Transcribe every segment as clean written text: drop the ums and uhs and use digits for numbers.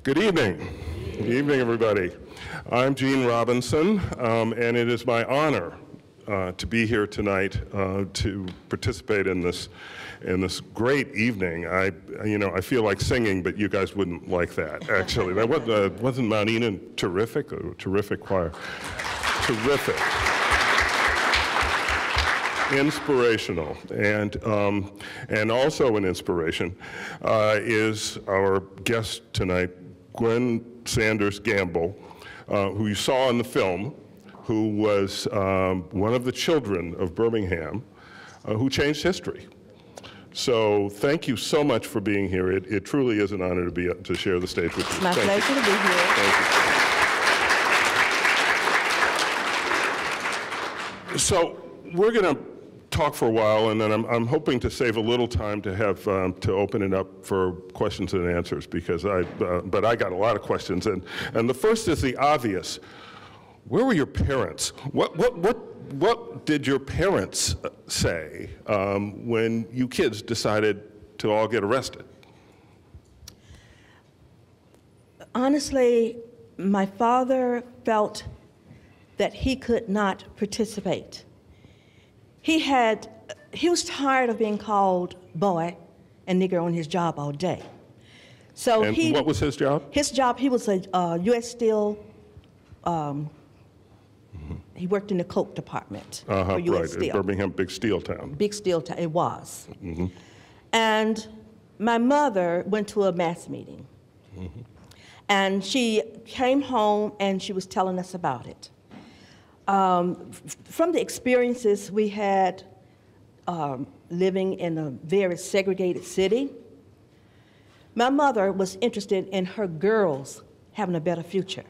Good evening. Good evening, everybody. I'm Gene Robinson, and it is my honor to be here tonight to participate in this great evening. I feel like singing, but you guys wouldn't like that. Actually, wasn't Mount Enon terrific? A terrific choir, terrific. Inspirational, and also an inspiration is our guest tonight, Gwen Sanders Gamble, who you saw in the film, who was one of the children of Birmingham, who changed history. So thank you so much for being here. It truly is an honor to share the stage with you. My pleasure to be here. Thank you. So we're going to talk for a while, and then I'm hoping to save a little time to have to open it up for questions and answers, because but I got a lot of questions, and the first is the obvious. Where were your parents? What did your parents say when you kids decided to all get arrested? Honestly, my father felt that he could not participate. He was tired of being called boy and nigger on his job all day. So what was his job? His job, he was a U.S. Steel. He worked in the coke department for U.S. Steel. Birmingham, big steel town. Big steel town, it was. Mm-hmm. And my mother went to a mass meeting. Mm-hmm. And she came home and she was telling us about it. From the experiences we had living in a very segregated city, my mother was interested in her girls having a better future.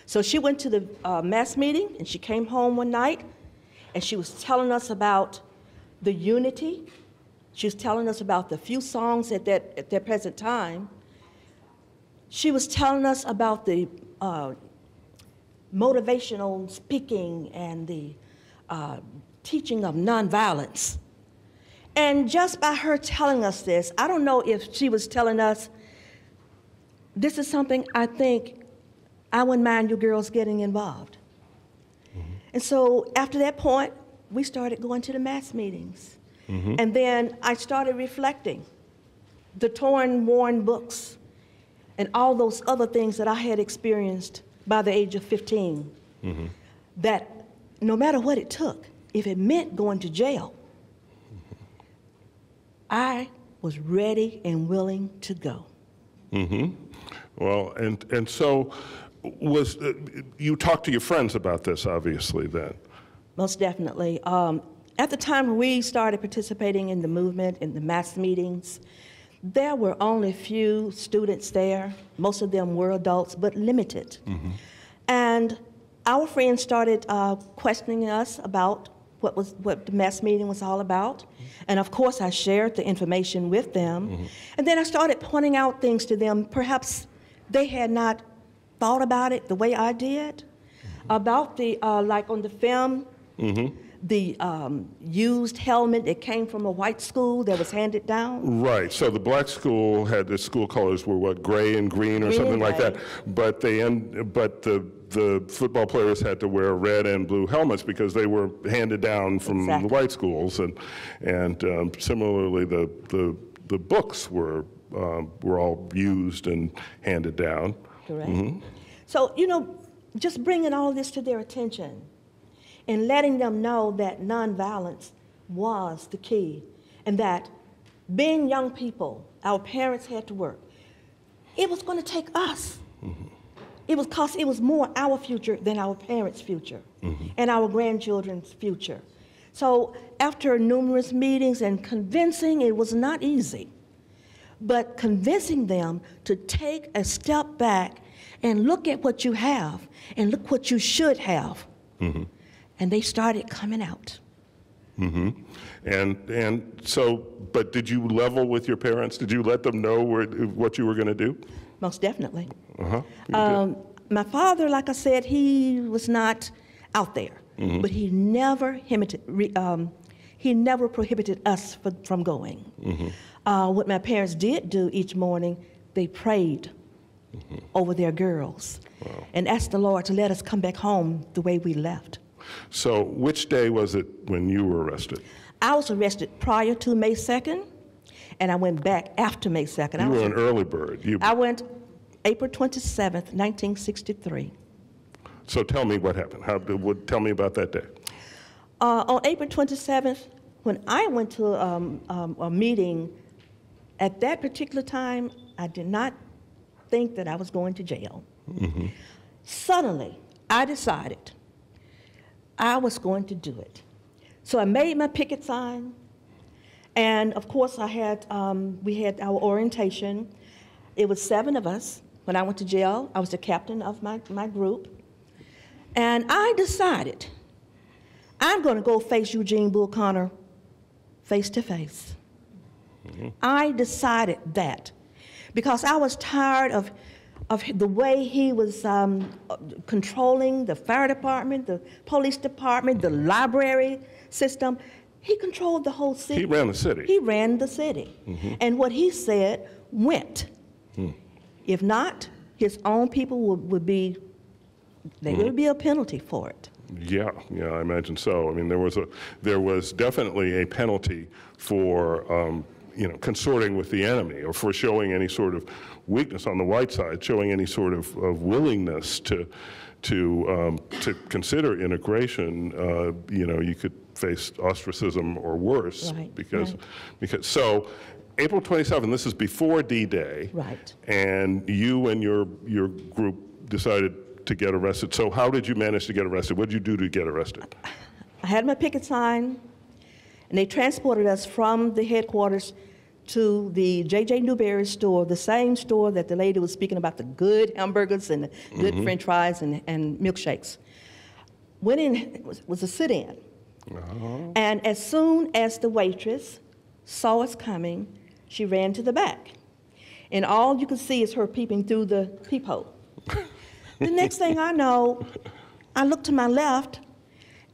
So she went to the mass meeting, and she came home one night, and she was telling us about the unity. She was telling us about the few songs at that present time. She was telling us about the motivational speaking and the teaching of nonviolence. And just by her telling us this, I don't know if she was telling us, this is something I think I wouldn't mind you girls getting involved. Mm-hmm. And so after that point, we started going to the mass meetings. Mm-hmm. And then I started reflecting the torn, worn books and all those other things that I had experienced by the age of 15, mm-hmm. that no matter what it took, if it meant going to jail, mm-hmm. I was ready and willing to go. Mm-hmm. Well, and so you talked to your friends about this, obviously, then? Most definitely. At the time we started participating in the movement, in the mass meetings, there were only a few students there. Most of them were adults, but limited. Mm-hmm. And our friends started questioning us about what the mass meeting was all about. Mm-hmm. And of course, I shared the information with them. Mm-hmm. And then I started pointing out things to them. Perhaps they had not thought about it the way I did. Mm-hmm. About the, like on the film, mm-hmm. the used helmet that came from a white school that was handed down. Right, so the black school had, the school colors were what, gray and green or something like that, but the football players had to wear red and blue helmets because they were handed down from the white schools, and similarly the books were all used and handed down. Correct. Mm-hmm. So, just bringing all this to their attention and letting them know that nonviolence was the key, and that being young people, our parents had to work. It was going to take us. Mm-hmm. It was more our future than our parents' future, mm-hmm. and our grandchildren's future. So after numerous meetings and convincing, it was not easy, but convincing them to take a step back and look at what you have and look what you should have. Mm-hmm. And they started coming out. Mm-hmm. And so, but did you level with your parents? Did you let them know what you were going to do? Most definitely. Uh-huh. My father, like I said, he was not out there, mm-hmm. but he never prohibited us from going. Mm-hmm. What my parents did do each morning, they prayed over their girls. Wow. And asked the Lord to let us come back home the way we left. So which day was it when you were arrested? I was arrested prior to May 2nd, and I went back after May 2nd. You were an early bird. I went April 27th, 1963. So tell me what happened. Tell me about that day. On April 27th, when I went to a meeting, at that particular time, I did not think that I was going to jail. Mm-hmm. Suddenly, I decided I was going to do it. So I made my picket sign, and of course we had our orientation. It was 7 of us. When I went to jail, I was the captain of my group. And I decided I'm going to go face Eugene Bull Connor face to face. Mm-hmm. I decided that because I was tired of the way he was controlling the fire department, the police department, the library system. He controlled the whole city. He ran the city. He ran the city. Mm-hmm. And what he said went. Mm. If not, his own people would be, there would be a penalty for it. Yeah, I imagine so. I mean, there was definitely a penalty for consorting with the enemy, or for showing any sort of weakness on the white side, showing any sort of willingness to consider integration. You could face ostracism or worse. Right, because so. April 27th, this is before D-Day. Right. And you and your group decided to get arrested. So how did you manage to get arrested? What did you do to get arrested? I had my picket sign, and they transported us from the headquarters to the J.J. Newberry store, the same store that the lady was speaking about, the good hamburgers and the good French fries and milkshakes. Went in, it was a sit-in. Uh-huh. And as soon as the waitress saw us coming, she ran to the back. And all you could see is her peeping through the peephole. The next thing I know, I looked to my left,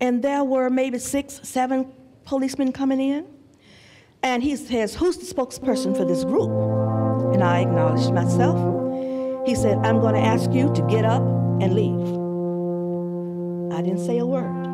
and there were maybe 6, 7 policemen coming in. And he says, "Who's the spokesperson for this group?" And I acknowledged myself. He said, "I'm going to ask you to get up and leave." I didn't say a word.